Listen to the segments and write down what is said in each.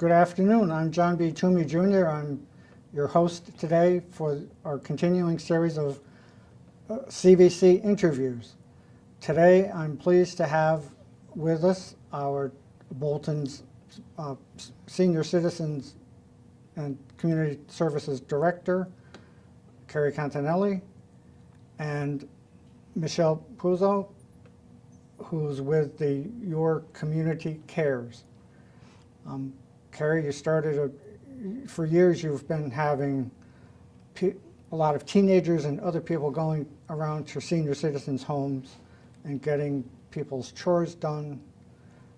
Good afternoon. I'm John B. Toomey Jr. I'm your host today for our continuing series of CVC interviews. Today, I'm pleased to have with us our Bolton's Senior Citizens and Community Services Director, Carrie Concatelli, and Michelle Puzzo, who's with the Your Community Cares. Carrie, you started for years you've been having a lot of teenagers and other people going around to senior citizens' homes and getting people's chores done.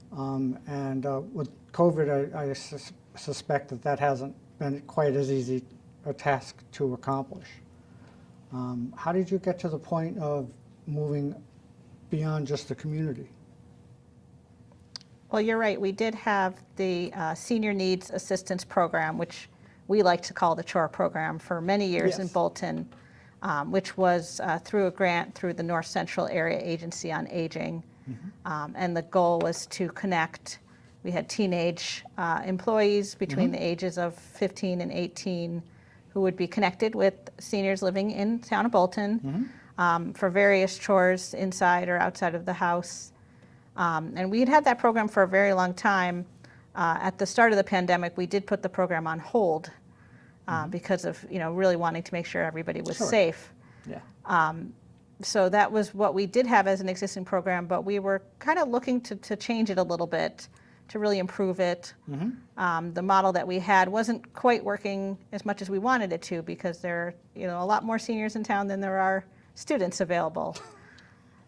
With COVID, I suspect that hasn't been quite as easy a task to accomplish. How did you get to the point of moving beyond just the community? Well, you're right. We did have the Senior Needs Assistance Program, which we like to call the chore program, for many years in Bolton, which was through a grant through the North Central Area Agency on Aging. And the goal was to connect. We had teenage employees between the ages of 15 and 18 who would be connected with seniors living in town of Bolton for various chores inside or outside of the house. And we had had that program for a very long time. At the start of the pandemic, we did put the program on hold because of really wanting to make sure everybody was safe. Yeah. So that was what we did have as an existing program, but we were kind of looking to change it a little bit, to really improve it. The model that we had wasn't quite working as much as we wanted it to, because there are a lot more seniors in town than there are students available.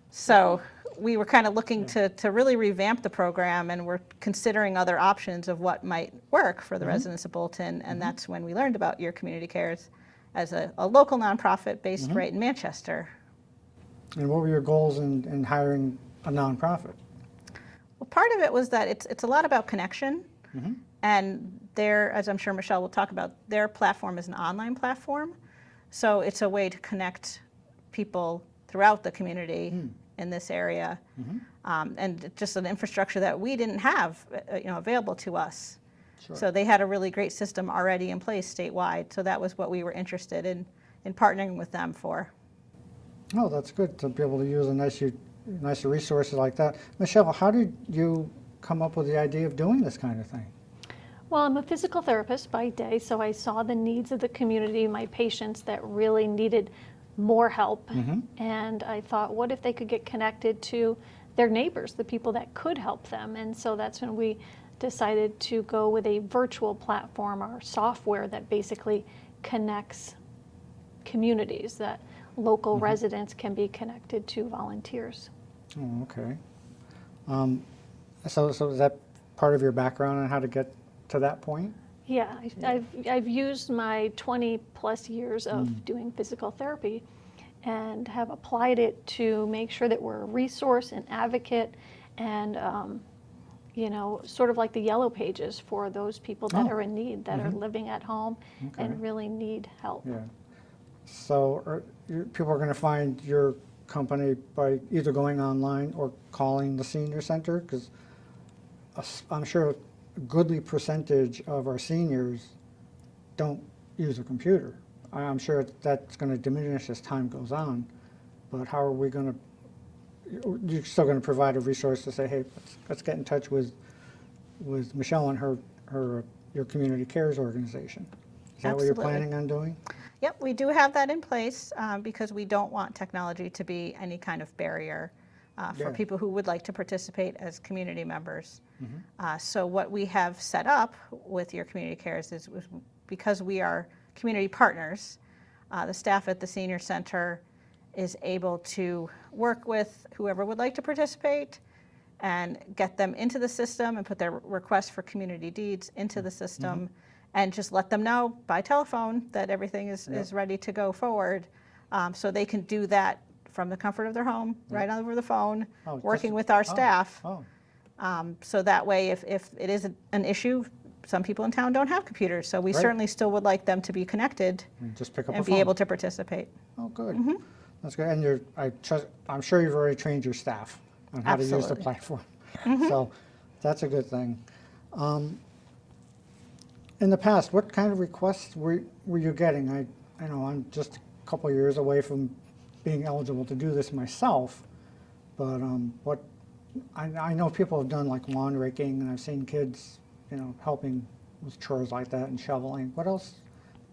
So we were kind of looking to really revamp the program, and we're considering other options of what might work for the residents of Bolton, and that's when we learned about Your Community Cares as a local nonprofit based right in Manchester. And what were your goals in hiring a nonprofit? Well, part of it was that it's a lot about connection, and as I'm sure Michelle will talk about, their platform is an online platform, so it's a way to connect people throughout the community in this area, and just an infrastructure that we didn't have available to us. So they had a really great system already in place statewide, so that was what we were interested in partnering with them for. Oh, that's good to be able to use nicer resources like that. Michelle, how did you come up with the idea of doing this kind of thing? Well, I'm a physical therapist by day, so I saw the needs of the community, my patients that really needed more help. And I thought, what if they could get connected to their neighbors, the people that could help them? And so that's when we decided to go with a virtual platform or software that basically connects communities, that local residents can be connected to volunteers. Oh, okay. So is that part of your background on how to get to that point? Yeah, I've used my 20 plus years of doing physical therapy and have applied it to make sure that we're a resource, an advocate, and sort of like the yellow pages for those people that are in need, that are living at home and really need help. Yeah. So people are going to find your company by either going online or calling the senior center, because I'm sure a goodly percentage of our seniors don't use a computer. I'm sure that's going to diminish as time goes on, but how are we going to, you're still going to provide a resource to say, hey, let's get in touch with Michelle and her Your Community Cares organization. Is that what you're planning on doing? Yep, we do have that in place because we don't want technology to be any kind of barrier for people who would like to participate as community members. So what we have set up with Your Community Cares is, because we are community partners, the staff at the senior center is able to work with whoever would like to participate and get them into the system and put their request for community deeds into the system, and just let them know by telephone that everything is ready to go forward. So they can do that from the comfort of their home, right over the phone, working with our staff. So that way, if it is an issue, some people in town don't have computers, so we certainly still would like them to be connected just pick up and a phone. be able to participate. Oh, good. That's good. And I'm sure you've already trained your staff on how to use the platform. So that's a good thing. In the past, what kind of requests were you getting? I know I'm just a couple of years away from being eligible to do this myself, but I know people have done like lawn raking, and I've seen kids, helping with chores like that and shoveling. What else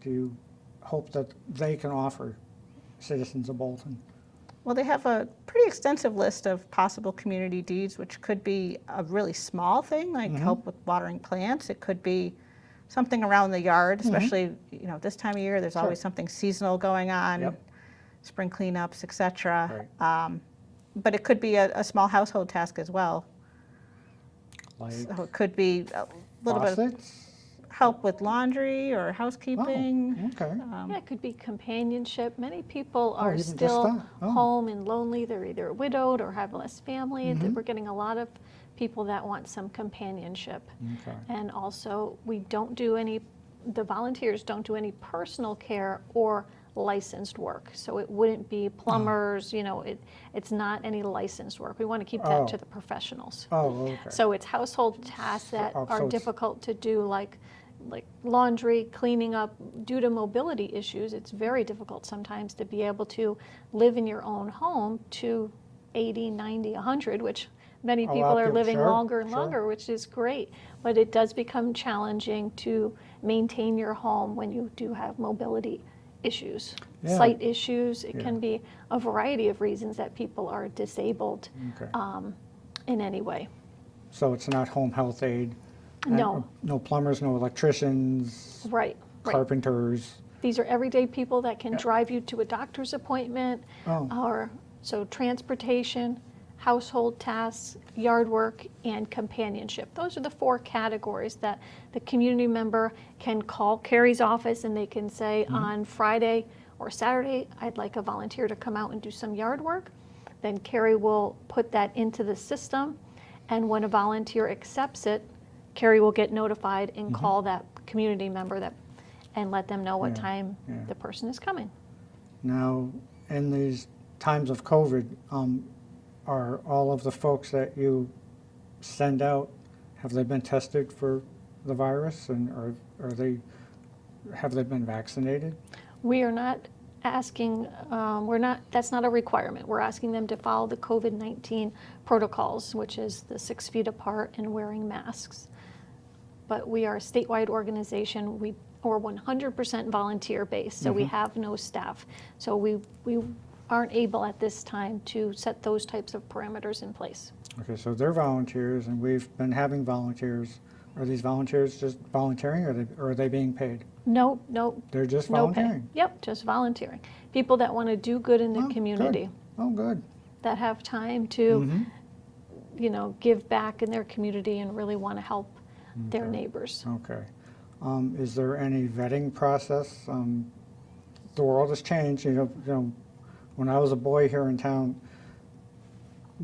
do you hope that they can offer citizens of Bolton? Well, they have a pretty extensive list of possible community deeds, which could be a really small thing, like help with watering plants. It could be something around the yard, especially this time of year. There's always something seasonal going on, Yep. spring cleanups, etc. Right. But it could be a small household task as well. Like So it could be a little bit of faucets? help with laundry or housekeeping. Oh, okay. Yeah, it could be companionship. Many people are even just still that. Oh. home and lonely. They're either widowed or have less family. Mm-hmm. We're getting a lot of people that want some companionship. Okay. And also, the volunteers don't do any personal care or licensed work. So it wouldn't be plumbers, it's not any licensed work. We want to keep that Oh. to the professionals. Oh, okay. So it's household tasks that Oh, so are it's- difficult to do, like laundry, cleaning up. Due to mobility issues, it's very difficult sometimes to be able to live in your own home to 80, 90, 100, which many A lot people of are people- living sure, longer and sure. longer, which is great. But it does become challenging to maintain your home when you do have mobility issues, Yeah. sight issues. It Yeah. can be a variety of reasons that people are disabled Okay. in any way. So it's not home health aid? and No. No plumbers, no electricians, Right. carpenters? These are everyday people that can drive you to a doctor's appointment, Oh. or so transportation, household tasks, yard work, and companionship. Those are the 4 categories that the community member can call Carrie's office, and they can say, on Friday or Saturday, I'd like a volunteer to come out and do some yard work. Then Carrie will put that into the system, and when a volunteer accepts it, Carrie will get notified and call that community member and let them know what Yeah, time yeah. the person is coming. Now, in these times of COVID, are all of the folks that you send out, have they been tested for the virus, and have they been vaccinated? We are not asking, that's not a requirement. We're asking them to follow the COVID-19 protocols, which is the 6 feet apart and wearing masks. But we are a statewide organization. We're 100% volunteer based, so we have no staff. So we aren't able at this time to set those types of parameters in place. Okay, so they're volunteers, and we've been having volunteers. Are these volunteers just volunteering, or are they being paid? No, They're just no pay. volunteering? Yep, just volunteering. People that want to do good in the Oh, good. community, Oh, good. that have time to, give back in their community and really want to help their Okay. neighbors. Okay. Is there any vetting process? The world has changed, when I was a boy here in town,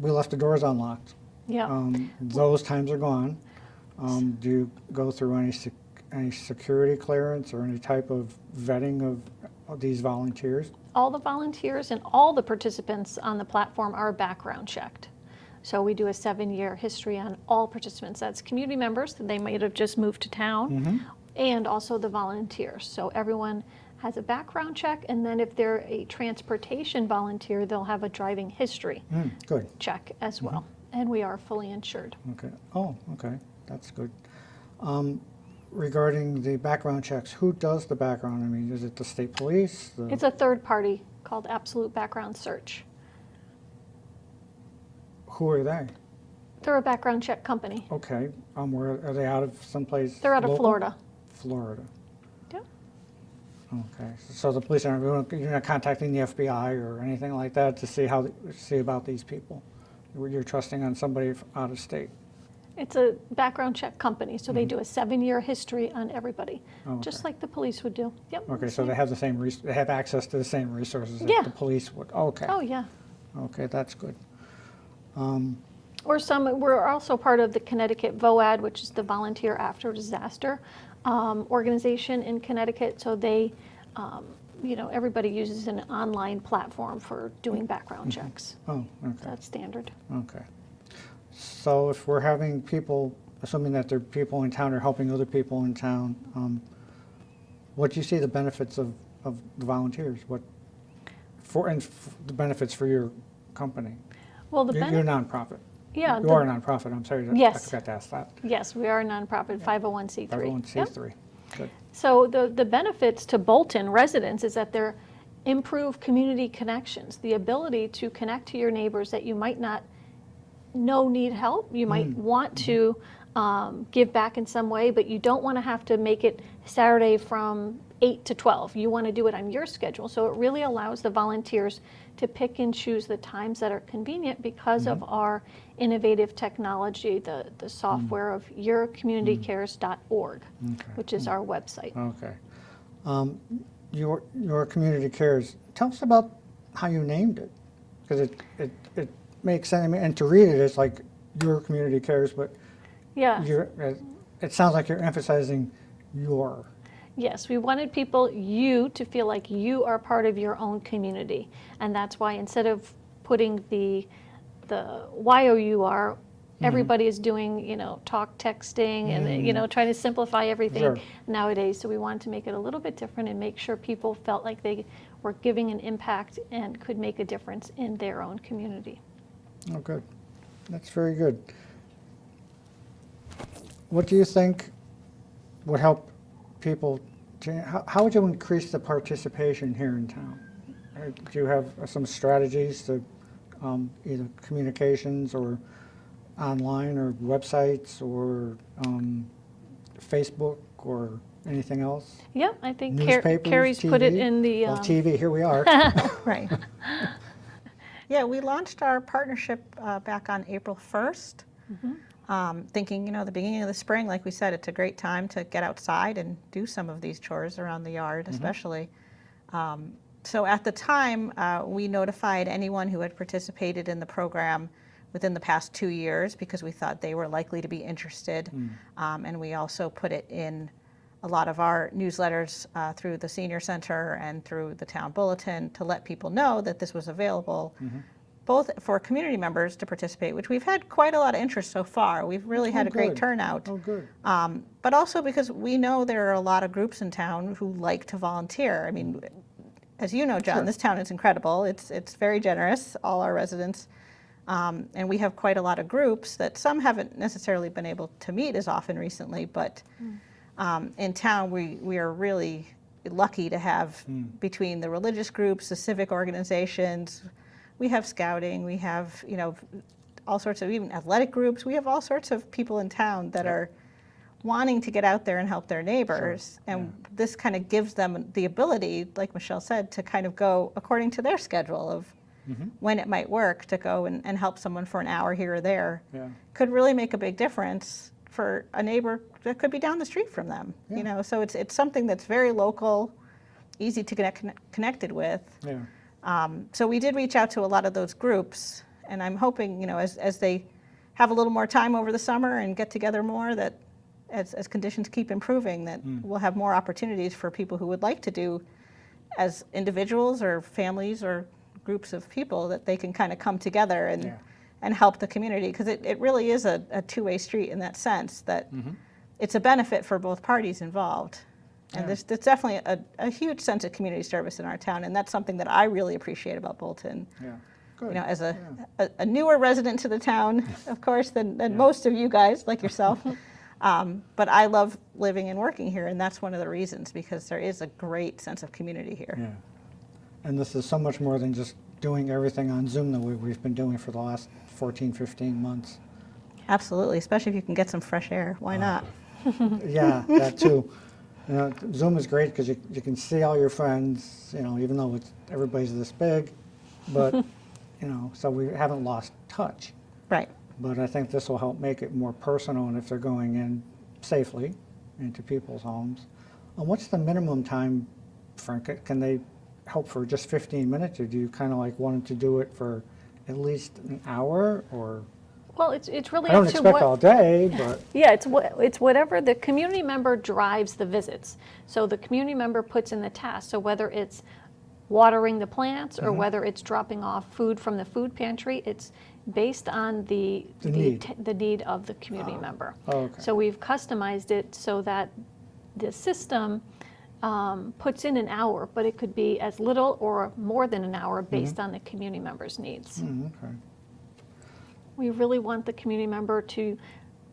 we left the doors unlocked. Yeah. Those times are gone. Do you go through any security clearance or any type of vetting of these volunteers? All the volunteers and all the participants on the platform are background checked. So we do a 7-year history on all participants. That's community members, they might have just moved to town, and also the volunteers. So everyone has a background check, and then if they're a transportation volunteer, they'll have a driving history Good. check as well. And we are fully insured. Okay. Oh, okay. That's good. Regarding the background checks, who does the background? I mean, is it the state police? It's a third party called Absolute Background Search. Who are they? They're a background check company. Okay. Where are they out of someplace? They're out of local? Florida. Florida. Yep. Okay. So the police aren't, you're not contacting the FBI or anything like that to see about these people? You're trusting on somebody out of state? It's a background check company, so they do a 7-year history on everybody, just Okay. like the police would do. Yep. Okay, so they have they have access to the same resources Yeah. that the police would? Okay. Oh, yeah. Okay, that's good. We're also part of the Connecticut VOAD, which is the Volunteer After Disaster organization in Connecticut. So they, everybody uses an online platform for doing background checks. Oh, okay. That's standard. Okay. So if we're having people assuming that there are people in town or helping other people in town, what do you see the benefits of the volunteers? The benefits for your company? Well, Your nonprofit. yeah, You are a nonprofit, I'm sorry, I Yes. forgot to ask that. yes, we are a nonprofit, 501c3. 501c3. Yep. Good. So the benefits to Bolton residents is that they're improved community connections, the ability to connect to your neighbors that you might not know need help. You might want to give back in some way, but you don't want to have to make it Saturday from 8 to 12. You want to do it on your schedule. So it really allows the volunteers to pick and choose the times that are convenient because of our innovative technology, the software of yourcommunitycares.org, which is our website. Okay. Your Community Cares, tell us about how you named it, because it makes sense. I mean, and to read it, it's like Your Community Cares, but Yeah. it sounds like you're emphasizing your. Yes, we wanted you to feel like you are part of your own community. And that's why instead of putting the YOUR, everybody is doing, talk texting and, trying to simplify everything Sure. nowadays. So we wanted to make it a little bit different and make sure people felt like they were giving an impact and could make a difference in their own community. Oh, good. That's very good. What do you think would help people? How would you increase the participation here in town? Do you have some strategies to either communications or online or websites or Facebook or anything else? Yeah, I think Newspapers, Carrie's put it TV? in the. Well, TV, here we are. Right. Yeah, we launched our partnership back on April 1st, thinking, the beginning of the spring, like we said, it's a great time to get outside and do some of these chores around the yard, especially. So at the time, we notified anyone who had participated in the program within the past 2 years because we thought they were likely to be interested. And we also put it in a lot of our newsletters through the senior center and through the town bulletin to let people know that this was available, both for community members to participate, which we've had quite a lot of interest so far. We've really had a great good. turnout. Oh, good. But also because we know there are a lot of groups in town who like to volunteer. I mean, as you know, John, Sure. this town is incredible. It's very generous, all our residents. And we have quite a lot of groups that some haven't necessarily been able to meet as often recently, but in town we are really lucky to have between the religious groups, the civic organizations, we have scouting, we have, all sorts of even athletic groups. We have all sorts of people in town that are wanting to get out there and help their neighbors. Sure. And this kind of gives them the ability, like Michelle said, to kind of go according to their schedule of when it might work to go and help someone for an hour here or there. Yeah. Could really make a big difference for a neighbor that could be down the street from them. Yeah. So it's something that's very local, easy to get connected with. Yeah. So we did reach out to a lot of those groups, and I'm hoping, as they have a little more time over the summer and get together more, that as conditions keep improving, that we'll have more opportunities for people who would like to do as individuals or families or groups of people, that they can kind of come together and help the community, because it really is a two-way street in that sense, that it's a benefit for both parties involved. And there's definitely a huge sense of community service in our town, and that's something that I really appreciate about Bolton. Yeah. Good. As a newer resident to the town, of course, than most of you guys, like yourself. But I love living and working here, and that's one of the reasons, because there is a great sense of community here. Yeah. And this is so much more than just doing everything on Zoom that we've been doing for the last 14, 15 months. Absolutely, especially if you can get some fresh air. Why not? Yeah, that too. Zoom is great because you can see all your friends, even though everybody's this big, but, so we haven't lost touch. Right. But I think this will help make it more personal, and if they're going in safely into people's homes. And what's the minimum time, Frank? Can they help for just 15 minutes, or do you kind of like want to do it for at least an hour, or? Well, it's really I don't up to expect what. all day, but. Yeah, it's whatever the community member drives the visits. So the community member puts in the task. So whether it's watering the plants or whether it's dropping off food from the food pantry, it's based on the need. the need of the community member. Oh, okay. So we've customized it so that the system puts in an hour, but it could be as little or more than an hour based on the community member's needs. Okay. We really want the community member to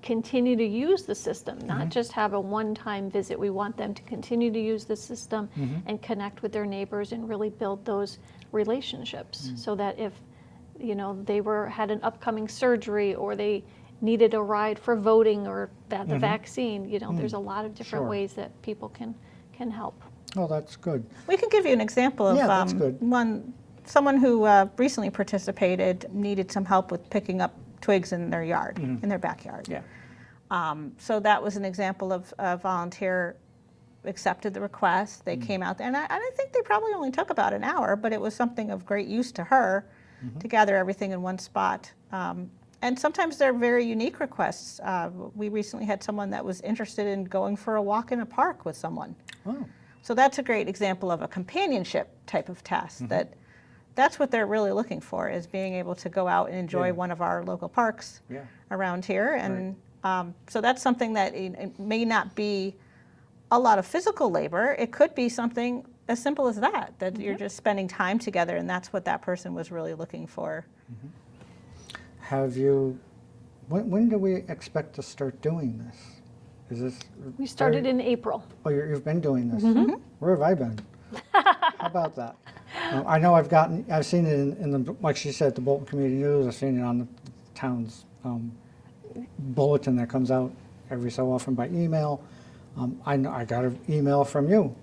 continue to use the system, not just have a one-time visit. We want them to continue to use the system and connect with their neighbors and really build those relationships so that if they had an upcoming surgery or they needed a ride for voting or the vaccine, there's a lot of different Sure. ways that people can help. Oh, that's good. We can give you an example of Yeah, that's good. someone who recently participated needed some help with picking up twigs in their yard, in their backyard. Yeah. So that was an example of a volunteer accepted the request. They came out there, and I think they probably only took about an hour, but it was something of great use to her to gather everything in one spot. And sometimes they're very unique requests. We recently had someone that was interested in going for a walk in a park with someone. Oh, So that's a great example of a companionship type of task that's what they're really looking for, is being able to go out and enjoy Yeah. one of our local parks yeah. around here. And so that's something that it may not be a lot of physical labor. It could be something as simple as that you're just spending time together, and that's what that person was really looking for. Have you, when do we expect to start doing this? Is this? We started in April. Oh, you've been doing this? Where have I been? How about that? I know I've seen it in the, like she said, the Bolton Community News. I've seen it on the town's bulletin that comes out every so often by email. I got an email from you,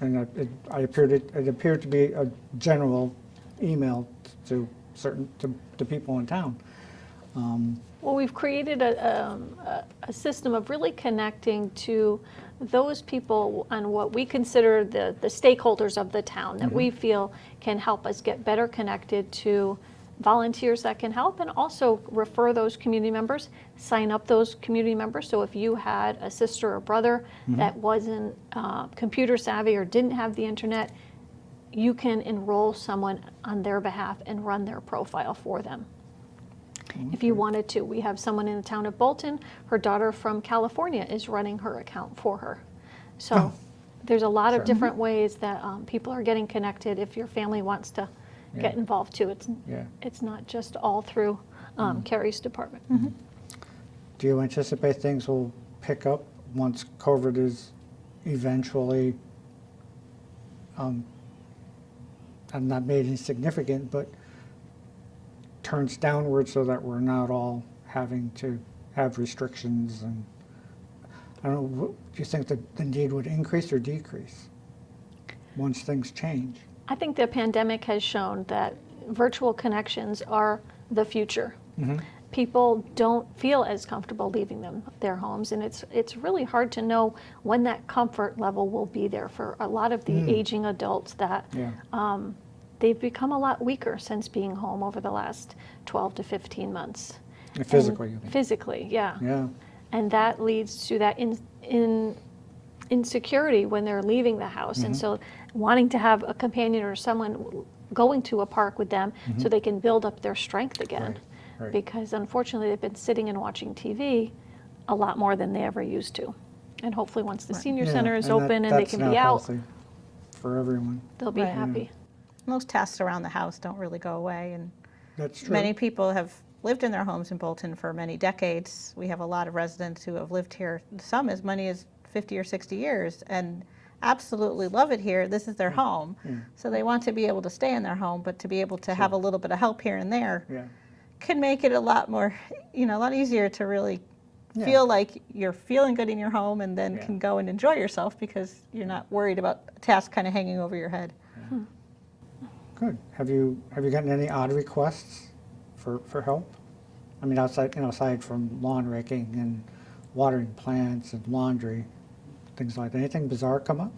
and it appeared to be a general email to people in town. Well, we've created a system of really connecting to those people on what we consider the stakeholders of the town that we feel can help us get better connected to volunteers that can help, and also refer those community members, sign up those community members. So if you had a sister or brother that wasn't computer savvy or didn't have the internet, you can enroll someone on their behalf and run their profile for them. If you wanted to. We have someone in the town of Bolton, her daughter from California is running her account for her. So there's a lot of different ways that people are getting connected if your family wants to get involved too. It's not just all through Carrie's department. Do you anticipate things will pick up once COVID is eventually, I'm not made insignificant, but turns downward so that we're not all having to have restrictions? And I don't know, do you think that the need would increase or decrease once things change? I think the pandemic has shown that virtual connections are the future. People don't feel as comfortable leaving their homes, and it's really hard to know when that comfort level will be there for a lot of the aging adults that they've become a lot weaker since being home over the last 12 to 15 months. Physically, you mean? Physically, yeah. Yeah. And that leads to that insecurity when they're leaving the house. And so wanting to have a companion or someone going to a park with them so they can build up their strength again. Right. Because unfortunately they've been sitting and watching TV a lot more than they ever used to. And hopefully once the senior center is open and they can be out, healthy for everyone. they'll be happy. Most tasks around the house don't really go away, and That's true. many people have lived in their homes in Bolton for many decades. We have a lot of residents who have lived here, some as many as 50 or 60 years, and absolutely love it here. This is their home. So they want to be able to stay in their home, but to be able to have a little bit of help here and there can make it a lot more, a lot easier to really feel like you're feeling good in your home, and then can go and enjoy yourself because you're not worried about a task kind of hanging over your head. Good. Have you gotten any odd requests for help? I mean, aside from lawn raking and watering plants and laundry, things like that. Anything bizarre come up?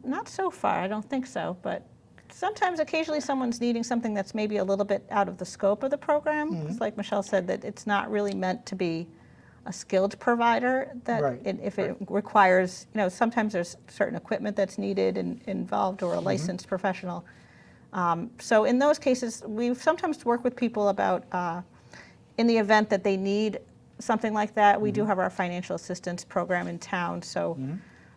Not so far, I don't think so, but sometimes occasionally someone's needing something that's maybe a little bit out of the scope of the program. It's like Michelle said, that it's not really meant to be a skilled provider, that if it requires, sometimes there's certain equipment that's needed and involved, or a licensed professional. So in those cases, we sometimes work with people about, in the event that they need something like that, we do have our financial assistance program in town. So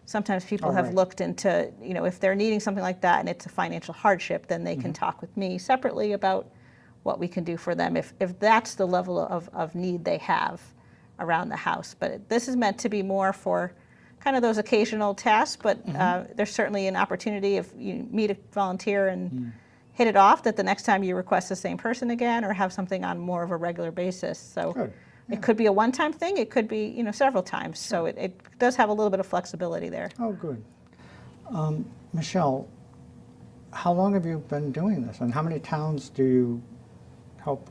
sometimes people Oh, have right. looked into, if they're needing something like that and it's a financial hardship, then they can talk with me separately about what we can do for them if that's the level of need they have around the house. But this is meant to be more for kind of those occasional tasks, but there's certainly an opportunity if you meet a volunteer and hit it off, that the next time you request the same person again or have something on more of a regular basis. So Good. it could be a one-time thing, it could be several times. So it does have a little bit of flexibility there. Oh, good. Michelle, how long have you been doing this, and how many towns do you help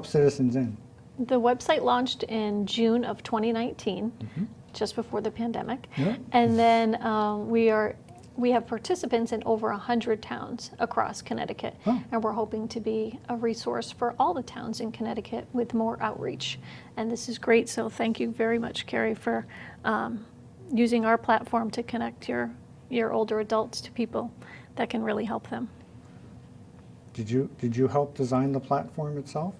citizens in? The website launched in June of 2019, just before the pandemic. Yeah. And then we have participants in over 100 towns across Connecticut. Oh. And we're hoping to be a resource for all the towns in Connecticut with more outreach. And this is great, so thank you very much, Carrie, for using our platform to connect your older adults to people that can really help them. Did you help design the platform itself?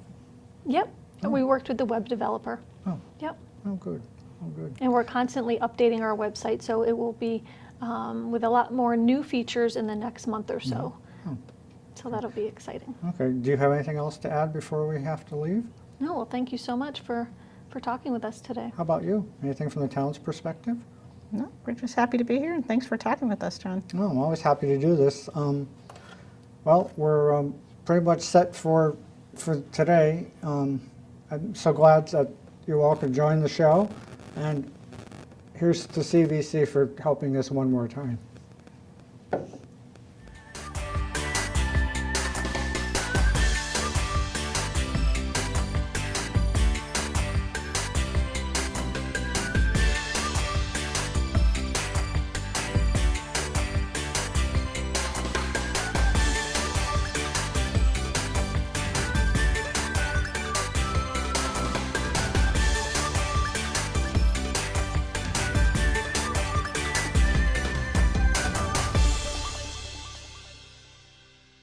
Yep, and we worked with the web developer. Oh, Yep. oh, good. Oh, good. And we're constantly updating our website, so it will be with a lot more new features in the next month or so. Oh. So that'll be exciting. Okay. Do you have anything else to add before we have to leave? No, well, thank you so much for talking with us today. How about you? Anything from the town's perspective? No, we're just happy to be here, and thanks for talking with us, John. No, I'm always happy to do this. Well, we're pretty much set for today. I'm so glad that you all could join the show, and here's to CVC for helping us one more time.